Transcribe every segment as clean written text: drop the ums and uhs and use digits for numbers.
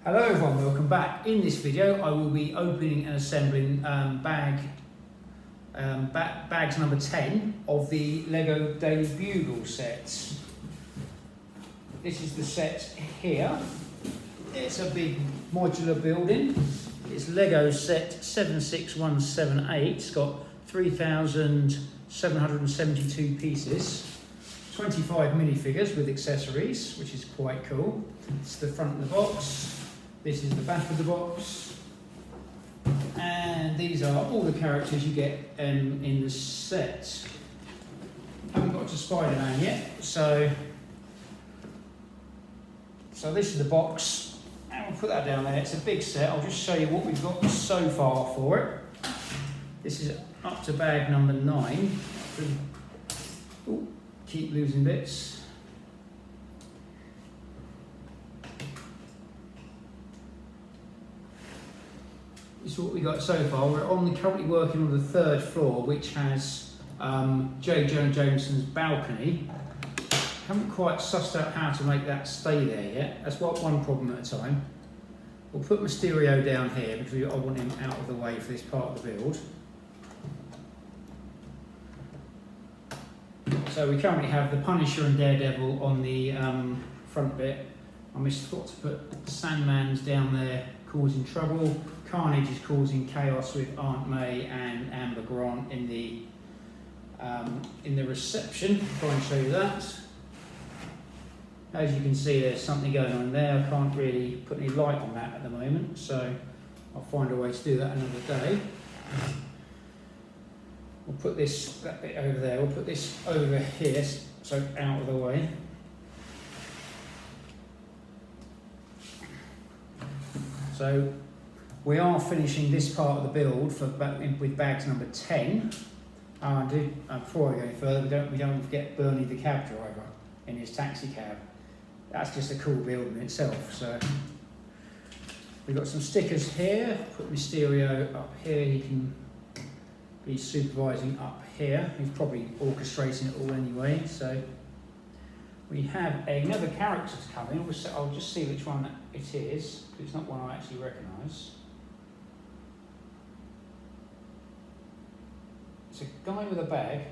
Hello everyone, welcome back. In this video I will be opening and assembling bags number 10 of the Lego Daily Bugle sets. This is the set here. It's a big modular building. It's Lego set 76178. It's got 3,772 pieces. 25 minifigures with accessories, which is quite cool. It's the front of the box. This is the back of the box. And these are all the characters you get in the set. Haven't got to Spider-Man yet, so this is the box. And we'll put that down there. It's a big set. I'll just show you what we've got so far for it. This is up to bag number 9. Ooh, keep losing bits. This is what we got so far. We're currently working on the 3rd floor, which has Jojo and Jameson's balcony. Haven't quite sussed out how to make that stay there yet. That's one problem at a time. We'll put Mysterio down here because I want him out of the way for this part of the build. So we currently have the Punisher and Daredevil on the front bit. I forgot to put Sandman's down there causing trouble. Carnage is causing chaos with Aunt May and Amber Grant in the reception. I'll try and show you that. As you can see, there's something going on there. I can't really put any light on that at the moment, so I'll find a way to do that another day. We'll put that bit over there. We'll put this over here, so out of the way. So we are finishing this part of the build with bags number 10. Before I go any further, we don't forget Barney the cab driver in his taxi cab. That's just a cool build in itself. So we've got some stickers here. Put Mysterio up here. He can be supervising up here. He's probably orchestrating it all anyway. So we have another character coming. I'll just see which one it is. It's not one I actually recognise. It's a guy with a bag.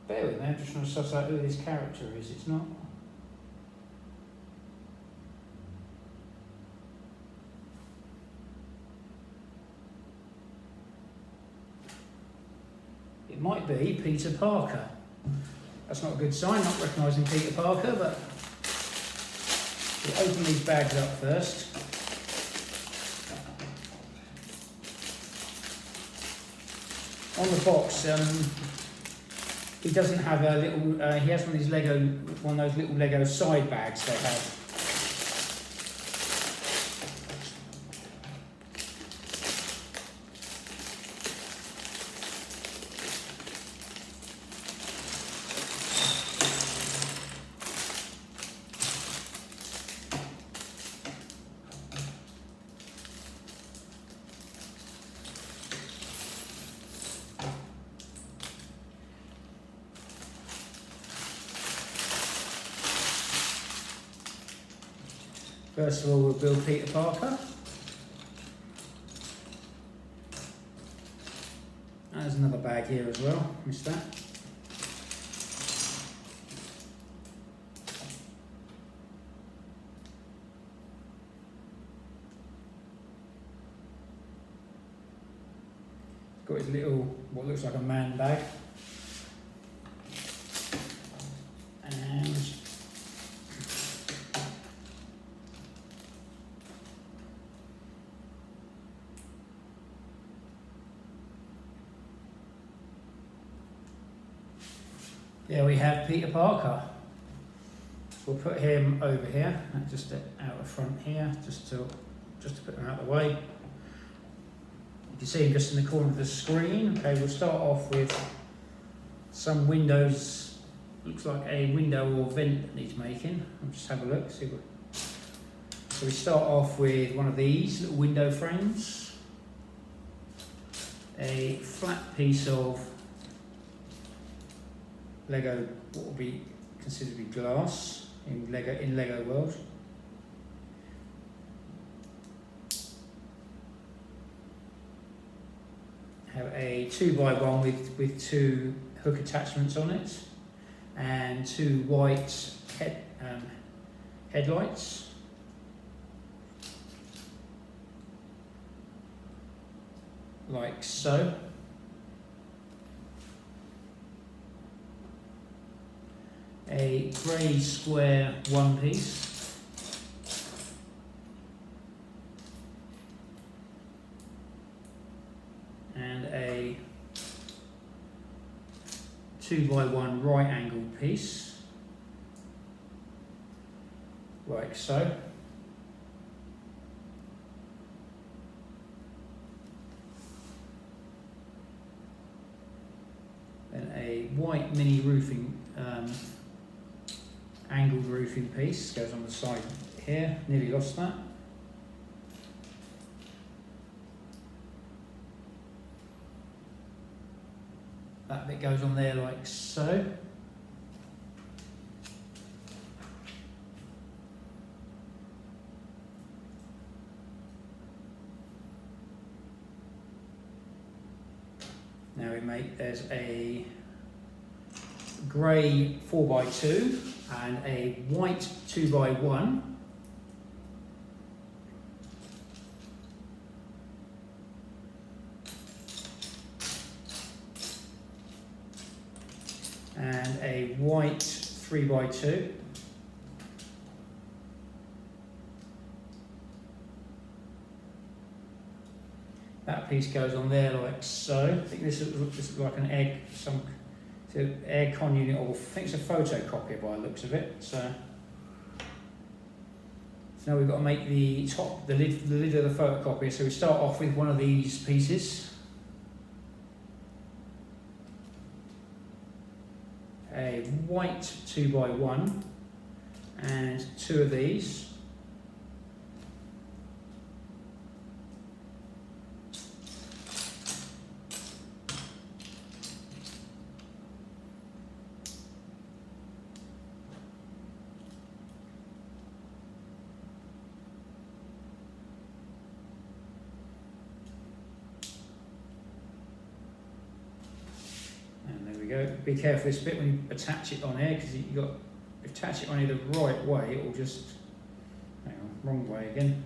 Bear with me, I'm just trying to suss out who this character is. It's not. It might be Peter Parker. That's not a good sign, not recognising Peter Parker, but we'll open these bags up first. On the box, he doesn't have a little. He has one of those little Lego side bags they have. First of all, we'll build Peter Parker. There's another bag here as well, missed that. Got his little, what looks like a man bag. And there we have Peter Parker. We'll put him over here, just out the front here, just to put him out of the way. You can see him just in the corner of the screen. Okay, we'll start off with some windows. Looks like a window or vent that needs making. I'll just have a look, see what. So we start off with one of these little window frames. a flat piece of Lego, what will be considered to be glass in Lego world. Have a 2x1 with 2 hook attachments on it, and 2 white headlights. Like so. A grey square one piece. And a 2x1 right angled piece. Like so. Then a white mini roofing, angled roofing piece goes on the side here. Nearly lost that. That bit goes on there like so. Now there's a grey 4x2 and a white 2x1. And a white 3x2. That piece goes on there like so. I think this looks like an egg, air con unit, or I think it's a photocopier by the looks of it. So now we've got to make the lid of the photocopier. So we start off with one of these pieces. A white 2x1 and 2 of these. Be careful this bit when you attach it on here, because you've got to attach it on here the right way, it will just, hang on, wrong way again.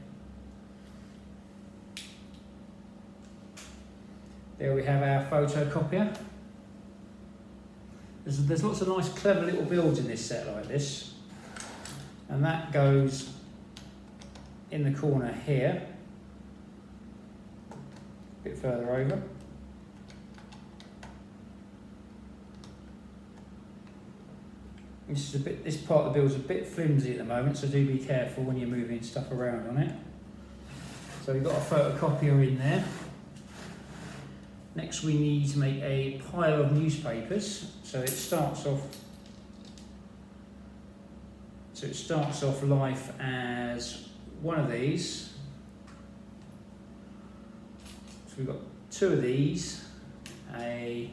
There we have our photocopier. There's lots of nice clever little builds in this set like this, and that goes in the corner here, a bit further over. This part of the build is a bit flimsy at the moment, so do be careful when you're moving stuff around on it. So we've got a photocopier in there. Next we need to make a pile of newspapers. So it starts off life as one of these. So we've got 2 of these, a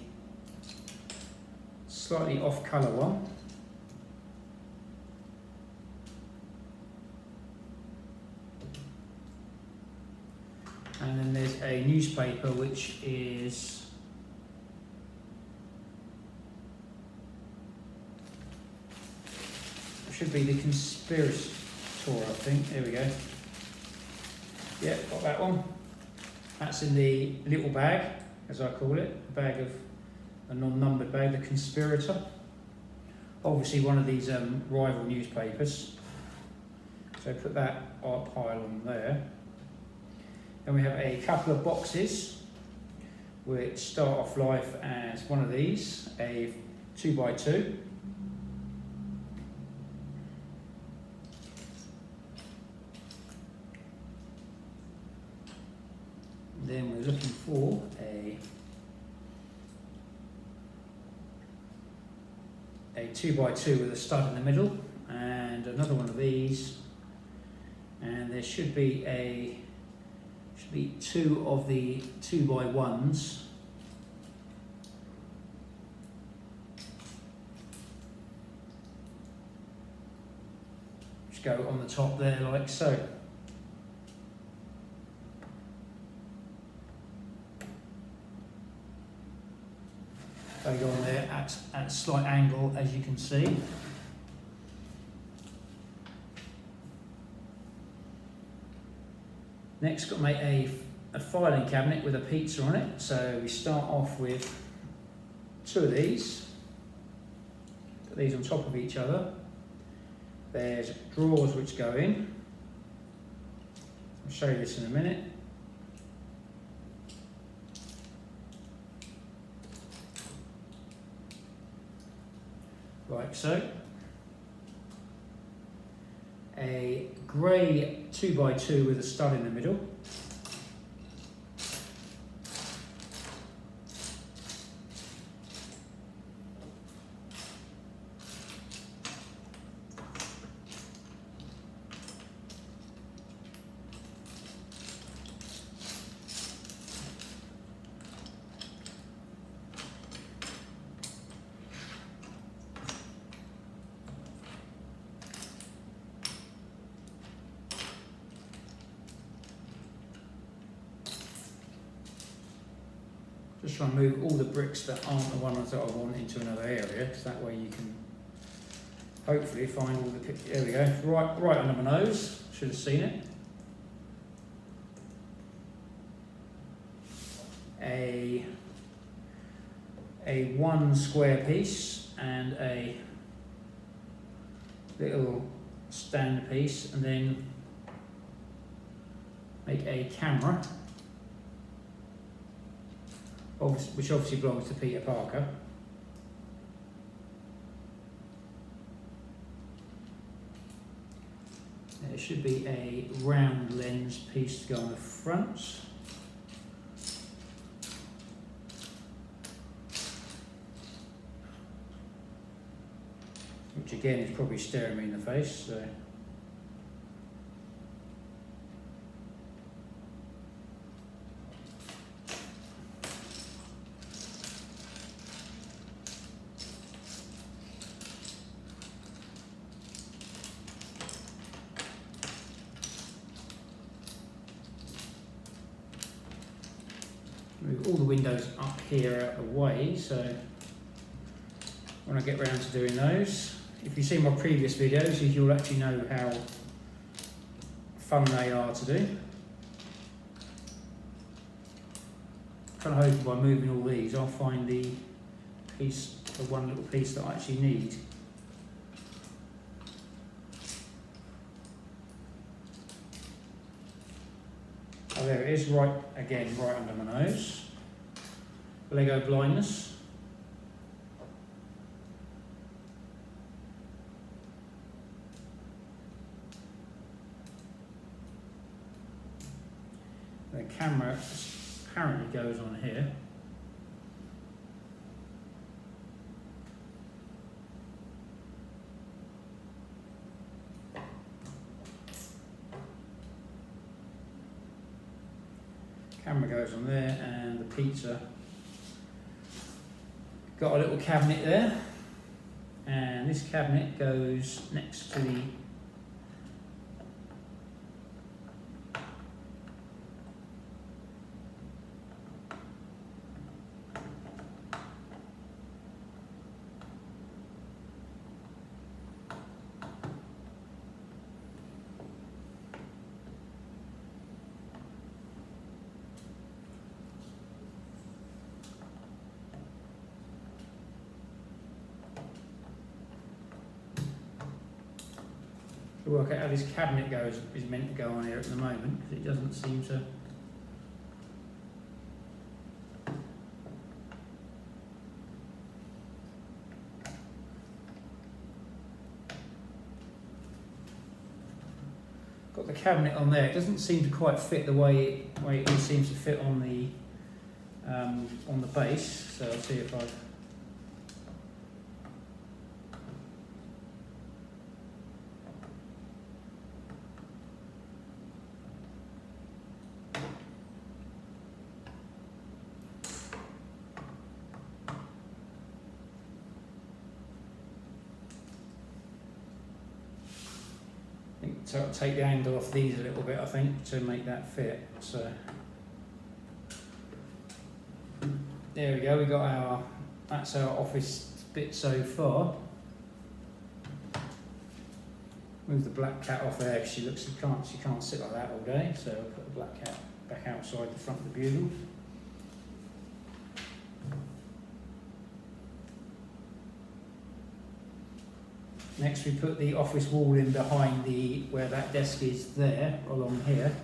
slightly off colour one. And then there's a newspaper which should be the Conspirator, I think. There we go. Yeah, got that one. That's in the little bag, as I call it, a non-numbered bag, the Conspirator. Obviously one of these rival newspapers. So put that art pile on there. Then we have a couple of boxes which start off life as one of these, a 2x2. Then we're looking for a 2x2 with a stud in the middle, and another one of these, and there should be 2 of the 2x1s go on the top there like so. They go on there at a slight angle, as you can see. Next, got to make a filing cabinet with a pizza on it. So we start off with 2 of these. Put these on top of each other. There's drawers which go in. I'll show you this in a minute. Like so. A grey 2x2 with a stud in the middle. Just try and move all the bricks that aren't the ones that I want into another area, because that way you can hopefully find all the there we go, right under my nose, should have seen it. A 1 square piece and a little stand piece, and then make a camera, which obviously belongs to Peter Parker. There should be a round lens piece to go on the front. Which again is probably staring me in the face, so. Move all the windows up here out of the way, so when I get round to doing those, if you've seen my previous videos, you'll actually know how fun they are to do. Kind of hoping by moving all these, I'll find the one little piece that I actually need. Oh, there it is, right under my nose. Lego blindness. The camera apparently goes on here. Camera goes on there, and the pizza. Got a little cabinet there, and this cabinet goes next to the to work out how this cabinet is meant to go on here at the moment, because it doesn't seem to. Got the cabinet on there. It doesn't seem to quite fit the way it seems to fit on the base. So I'll see if I. to take the angle off these a little bit, I think, to make that fit. So there we go. We got that's our office bit so far. Move the black cat off there because she can't sit like that all day. So I'll put the black cat back outside the front of the bugle. Next we put the office wall in behind where that desk is there, along here.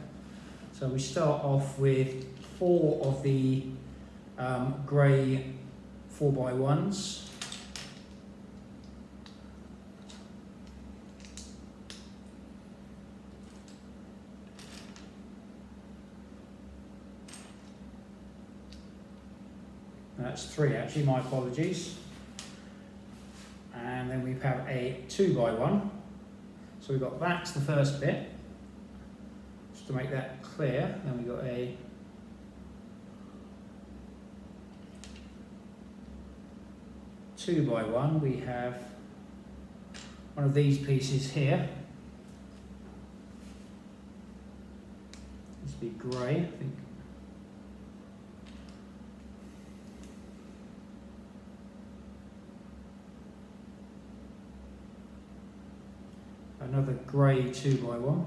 So we start off with 4 of the grey 4x1s. That's 3 actually, my apologies. And then we have a 2x1. So we've got that's the first bit. Just to make that clear, then we've got a 2x1. We have one of these pieces here. This would be grey, I think. Another grey 2x1,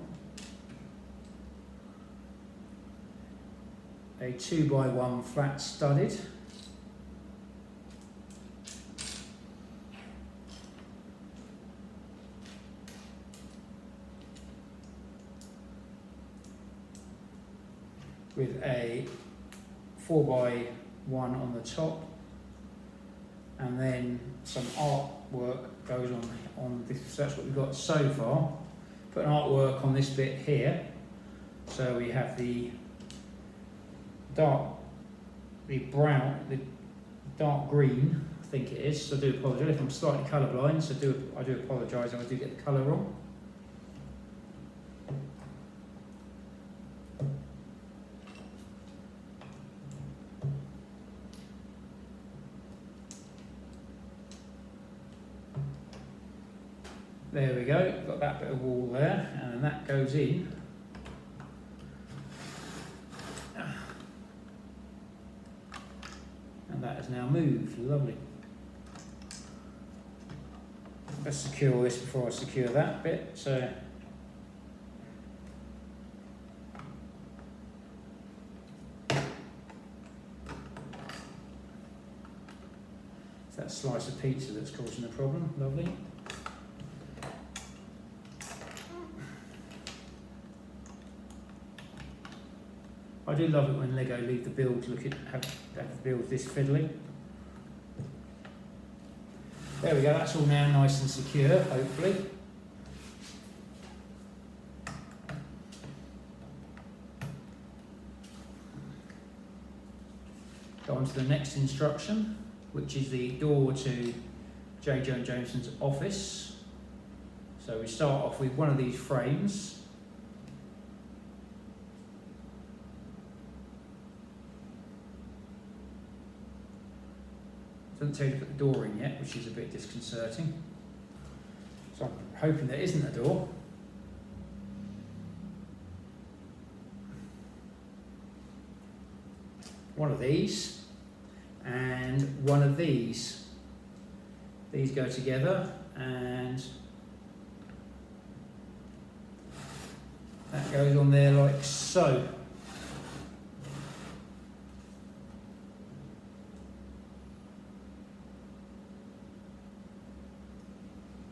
a 2x1 flat studded, with a 4x1 on the top, and then some artwork goes on this. So that's what we've got so far. Put an artwork on this bit here. So we have the dark green, I think it is. So I do apologise if I'm slightly colourblind. So I do apologise if I do get the colour wrong. There we go, got that bit of wall there, and that goes in. And that is now moved, lovely. Let's secure this before I secure that bit. So it's that slice of pizza that's causing the problem, lovely. I do love it when Lego leave the build have the build this fiddly. There we go, that's all now nice and secure, hopefully. Go on to the next instruction, which is the door to Jojo and Jameson's office. So we start off with one of these frames. Doesn't tell you to put the door in yet, which is a bit disconcerting. So I'm hoping there isn't a door. One of these and one of these. These go together and that goes on there like so.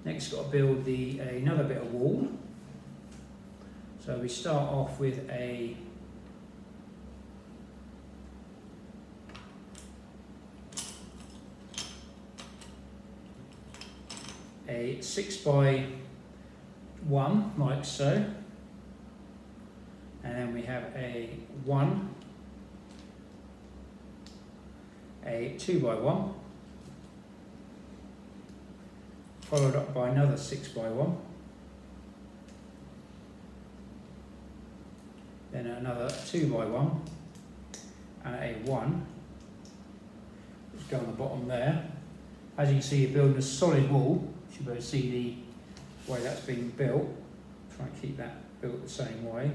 Next, got to build another bit of wall. So we start off with a a 6x1, like so, and then we have a 1, a 2x1, followed up by another 6x1, then another 2x1, and a 1, which go on the bottom there. As you can see, you're building a solid wall. You should be able to see the way that's being built. try and keep that built the same way.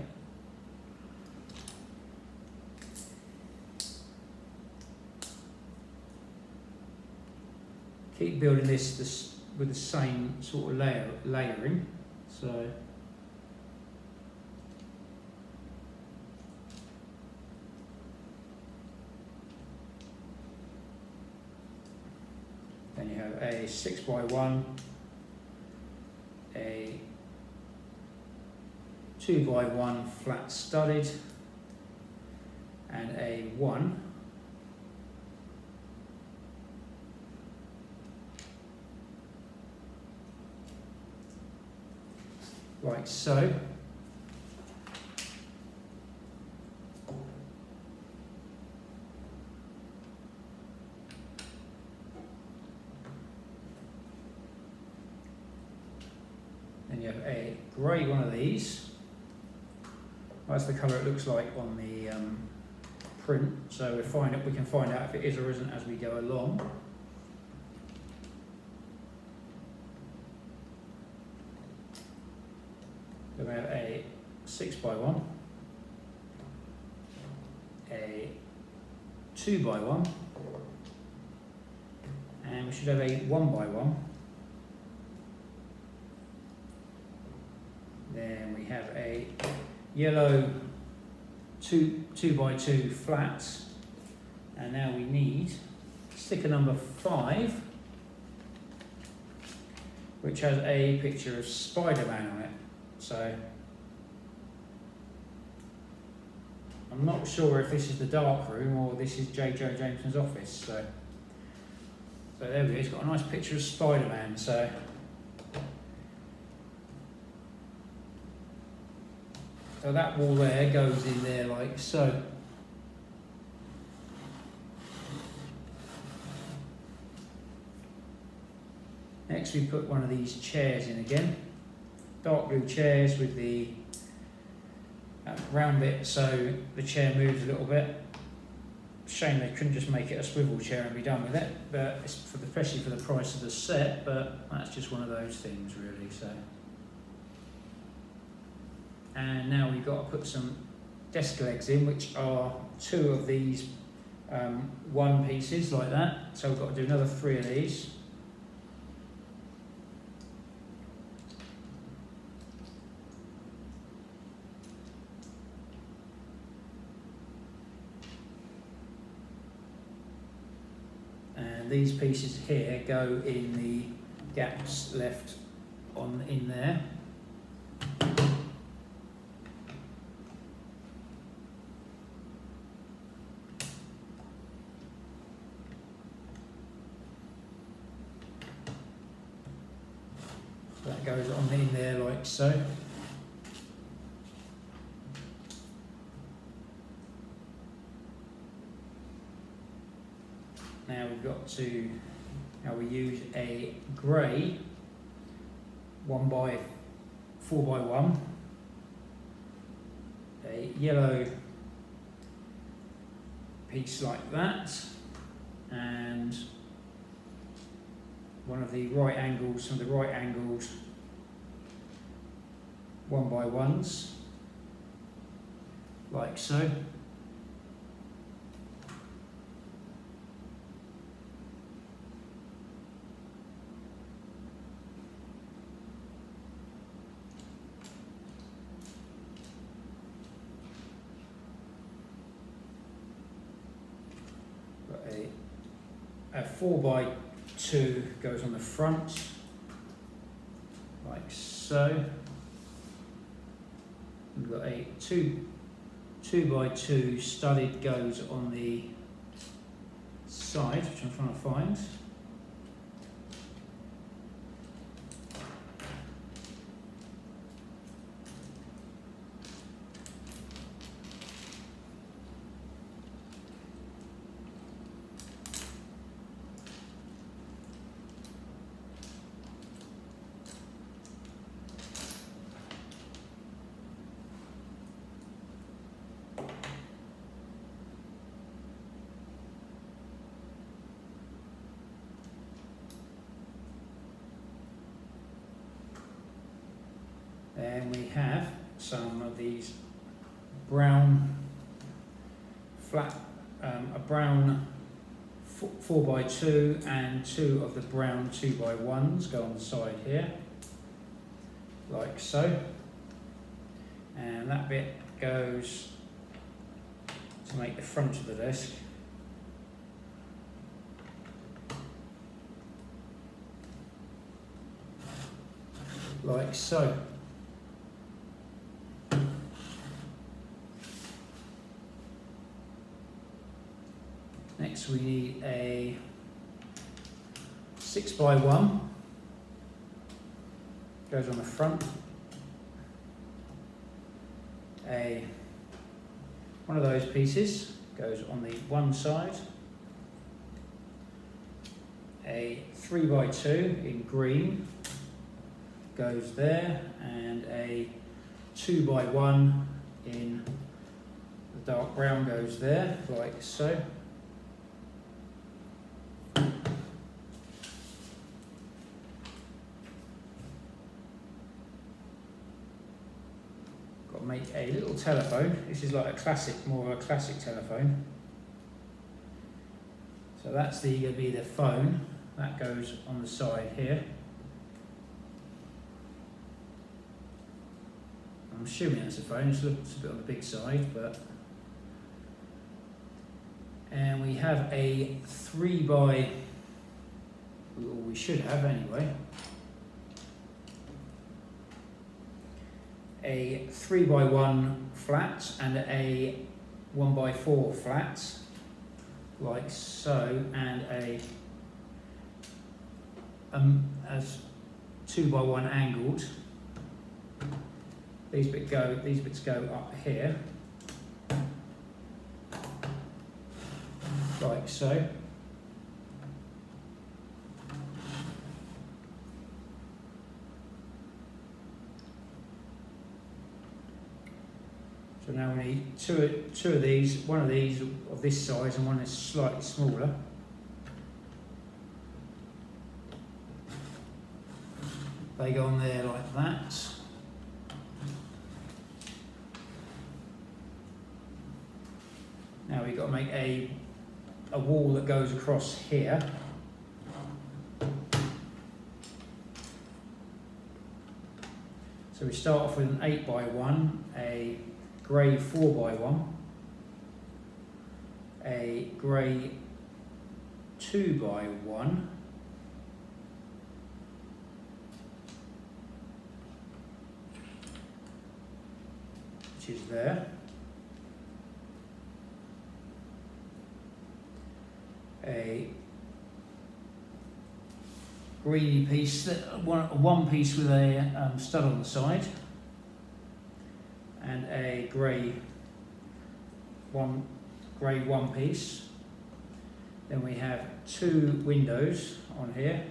Keep building this with the same sort of layering. So then you have a 6x1, a 2x1 flat studded, and a 1. Like so. Then you have a grey one of these. That's the colour it looks like on the print. So we can find out if it is or isn't as we go along. Then we have a 6x1, a 2x1, and we should have a 1x1. Then we have a yellow 2x2 flat, and now we need sticker number 5, which has a picture of Spider-Man on it. So I'm not sure if this is the dark room or this is Jojo Jameson's office. So there we go. It's got a nice picture of Spider-Man. So that wall there goes in there like so. Next we put one of these chairs in again. Dark blue chairs with the round bit so the chair moves a little bit. Shame they couldn't just make it a swivel chair and be done with it, but it's especially for the price of the set, but that's just one of those things really. So, and now we've got to put some desk legs in, which are 2 of these 1 pieces like that. So we've got to do another 3 of these. These pieces here go in the gaps left in there. So that goes on in there like so. Now we use a grey 1x4x1, a yellow piece like that, and some of the right angles 1x1s, like so. A 4x2 goes on the front, like so. We've got a 2x2 studded goes on the side, which I'm trying to find. then we have some of these brown flat, a brown 4x2 and 2 of the brown 2x1s go on the side here, like so. And that bit goes to make the front of the desk. Like so. Next we need a 6x1, goes on the front. One of those pieces goes on the one side. A 3x2 in green goes there, and a 2x1 in the dark brown goes there, like so. Got to make a little telephone. This is like a classic, more of a classic telephone. So that's going to be the phone. That goes on the side here. I'm assuming that's a phone. It looks a bit on the big side, but. And we have a 3x, or we should have anyway, a 3x1 flat and a 1x4 flat, like so, and a 2x1 angled. These bits go up here, like so. So now we need two of these, one of these of this size and one is slightly smaller. They go on there like that. Now we've got to make a wall that goes across here. So we start off with an 8x1, a grey 4x1, a grey 2x1, which is there, a greeny piece, one piece with a stud on the side, and a grey one piece. Then we have 2 windows on here.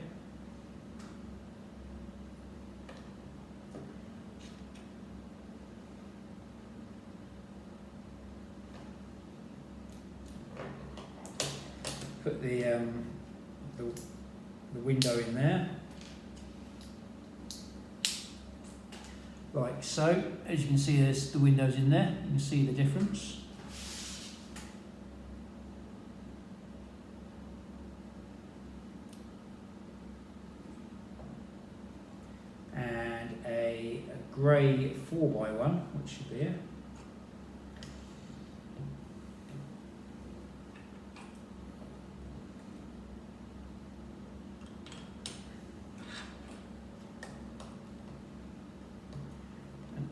Put the window in there, like so. As you can see, there's the windows in there. You can see the difference. And a grey 4x1, which should be here.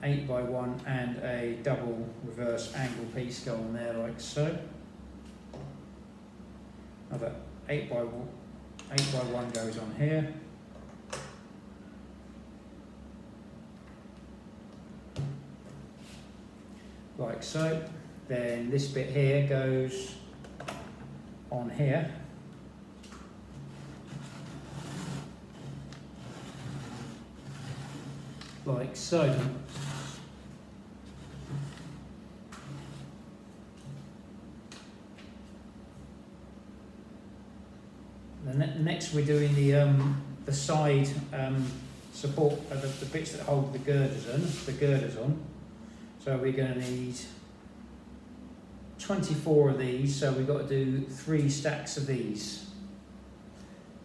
An 8x1 and a double reverse angle piece go on there like so. Another 8x1 goes on here. Like so. Then this bit here goes on here. Like so. Next we're doing the side support the bits that hold the girders on. So we're going to need 24 of these, so we've got to do 3 stacks of these.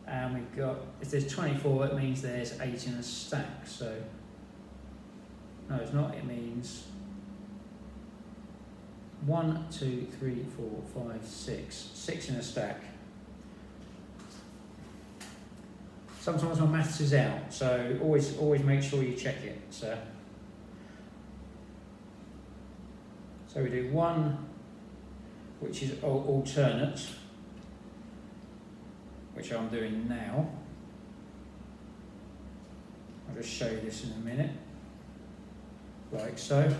And we've got, if there's 24, it means there's 8 in a stack. So, no, it's not, it means 1, 2, 3, 4, 5, 6. 6 in a stack. Sometimes my maths is out, so always make sure you check it. So we do 1, which is alternate, which I'm doing now. I'll just show you this in a minute, like so.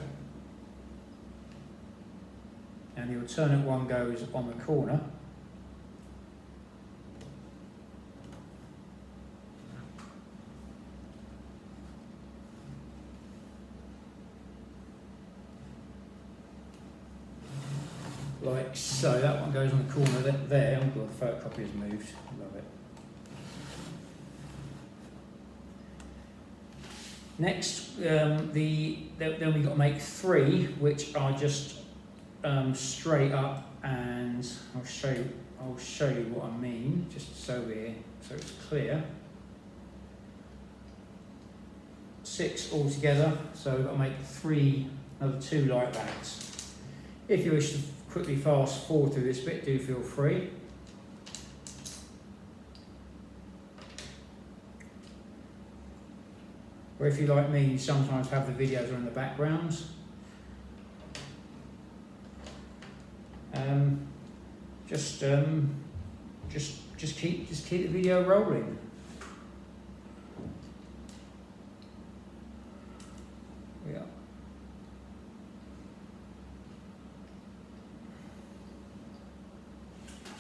And the alternate one goes on the corner. Like so, that one goes on the corner there. Oh god, the photocopier's moved. Love it. Next, then we've got to make 3, which are just straight up, and I'll show you what I mean, just so it's clear. 6 altogether, so we've got to make 3, another 2 like that. If you wish to quickly fast forward through this bit, do feel free. Or if you like me, you sometimes have the videos on in the background. Just keep the video rolling. Yeah.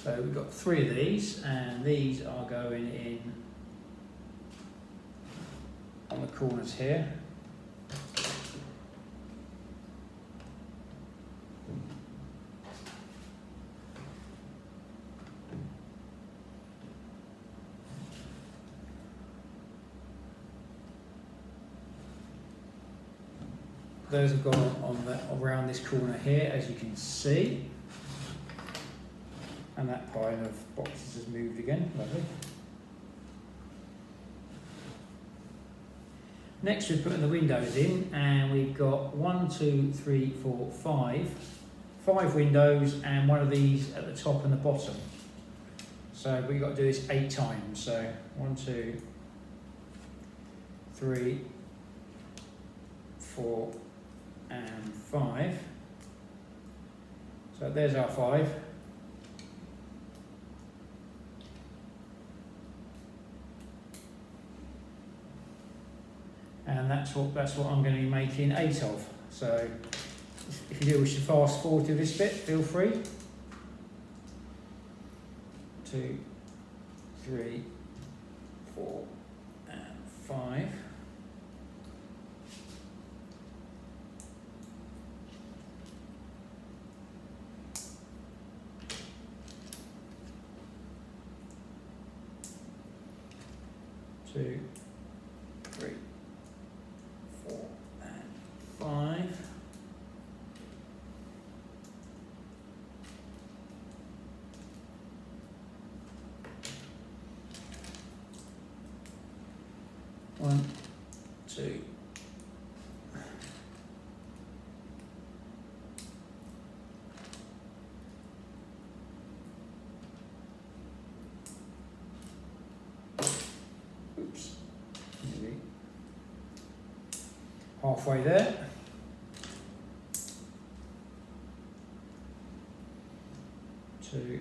So we've got 3 of these, and these are going in on the corners here. Those have gone on around this corner here, as you can see. And that pile of boxes has moved again, lovely. Next we're putting the windows in, and we've got 1, 2, 3, 4, 5 windows, and one of these at the top and the bottom. So we've got to do this 8 times. So 1, 2, 3, 4, and 5. So there's our 5. And that's what I'm going to be making 8 of. So if you do wish to fast forward to this bit, feel free. 2, 3, 4, and 5. Two, 3, 4, and 5. One, 2. Oops. Maybe. Halfway there. 2.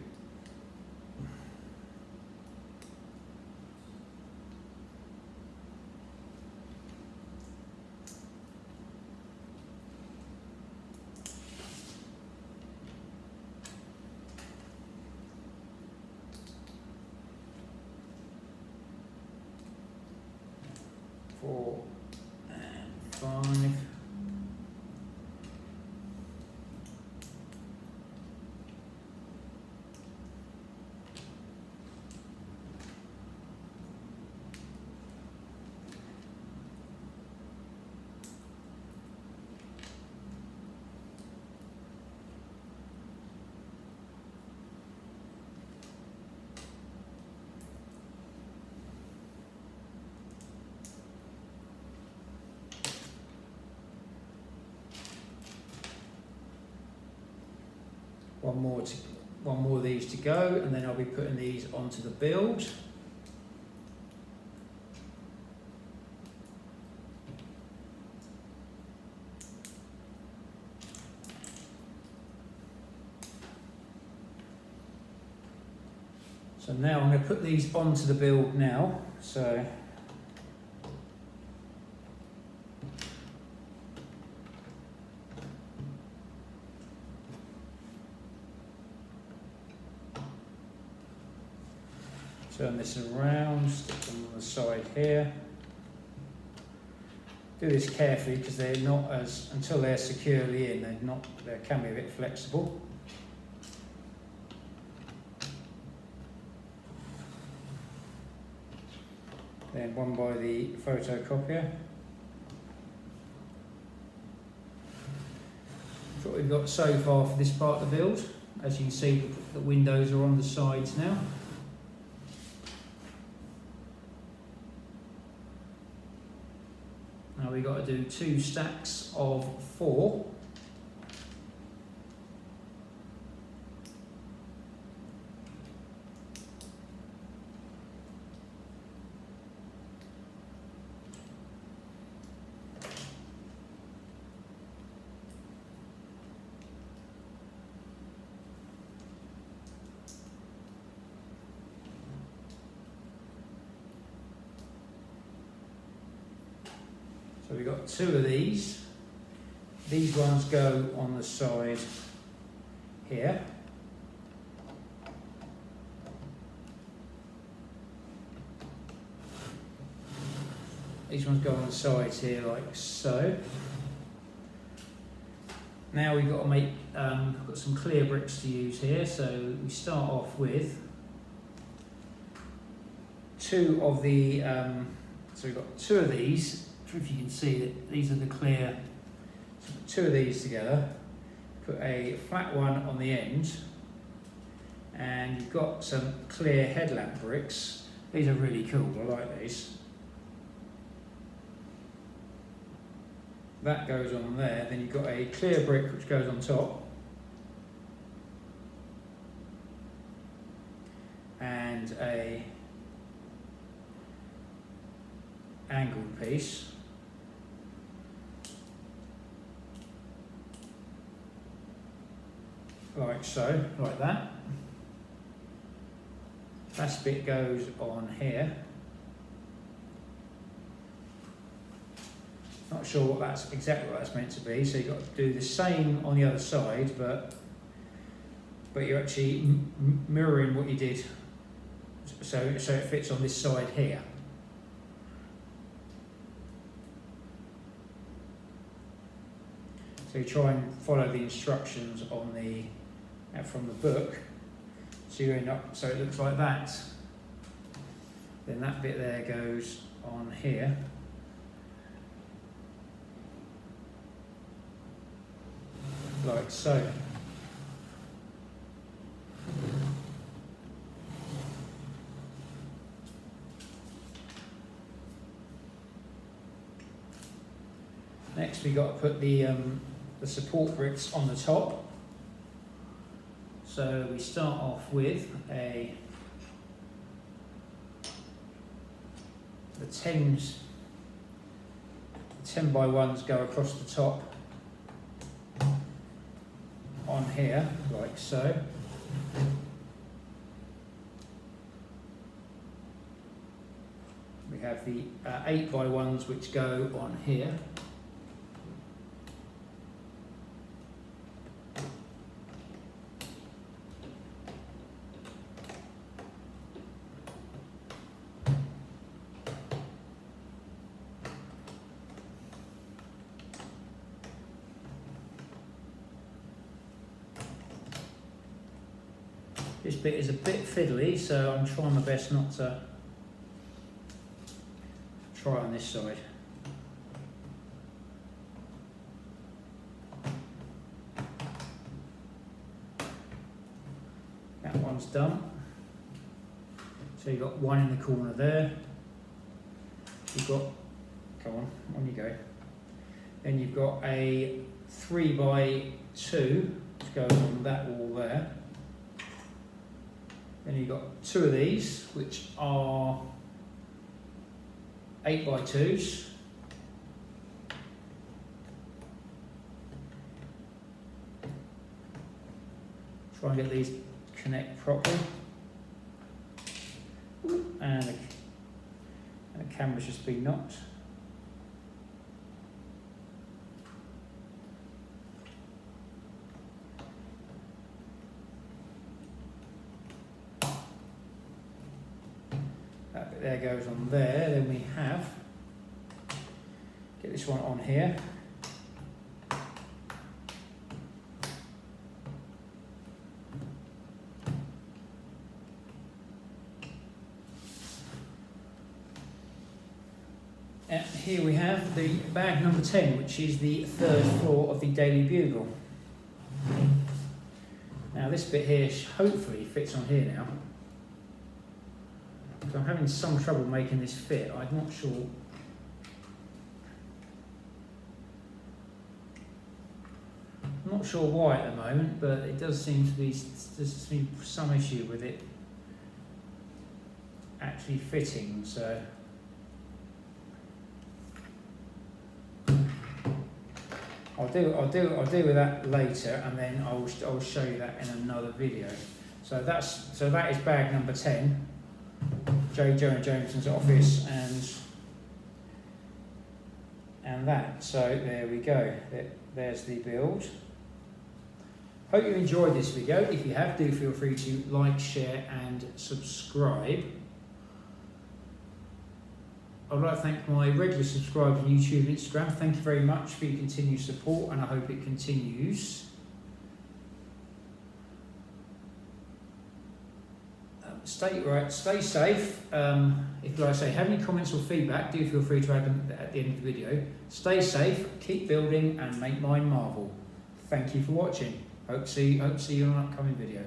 4 and 5. one more of these to go, and then I'll be putting these onto the build. So now I'm going to put these onto the build now. So turn this around, stick them on the side here. Do this carefully because they're not as, until they're securely in, they can be a bit flexible. Then one by the photocopier. That's what we've got so far for this part of the build. As you can see, the windows are on the sides now. Now we've got to do 2 stacks of 4. So we've got 2 of these. These ones go on the side here. These ones go on the sides here like so. Now we've got to make, got some clear bricks to use here. So we start off with 2 of the, so we've got 2 of these. If you can see that these are the clear, so put 2 of these together, put a flat one on the end, and you've got some clear headlamp bricks. These are really cool, I like these. That goes on there, then you've got a clear brick which goes on top, and a angled piece. Like so, like that. That bit goes on here. Not sure what that's exactly what that's meant to be, so you've got to do the same on the other side, but you're actually mirroring what you did, so it fits on this side here. So you try and follow the instructions on the from the book, so you end up, so it looks like that. Then that bit there goes on here. Like so. Next we got to put the support bricks on the top. So we start off with the 10 by 1s go across the top on here, like so. We have the 8 by 1s which go on here. This bit is a bit fiddly, so I'm trying my best not to try on this side. That one's done. So you've got one in the corner there. You've got, come on you go. Then you've got a 3 by 2 which goes on that wall there. Then you've got two of these, which are 8x2s. Try and get these to connect properly. And the camera's just been knocked. That bit there goes on there. Then we have, get this one on here. And here we have the bag number 10, which is the third floor of the Daily Bugle. Now this bit here hopefully fits on here now. So I'm having some trouble making this fit. I'm not sure. I'm not sure why at the moment, but it does seem to be, there's some issue with it actually fitting. So I'll deal with that later, and then I'll show you that in another video. So that is bag number 10, Jojo and Jameson's office, and that. So there we go. There's the build. Hope you enjoyed this video. If you have, do feel free to like, share, and subscribe. I'd like to thank my regular subscribers on YouTube and Instagram. Thank you very much for your continued support, and I hope it continues. Stay safe. If, like I say, have any comments or feedback, do feel free to add them at the end of the video. Stay safe, keep building, and make mine marvel. Thank you for watching. Hope to see you on an upcoming video.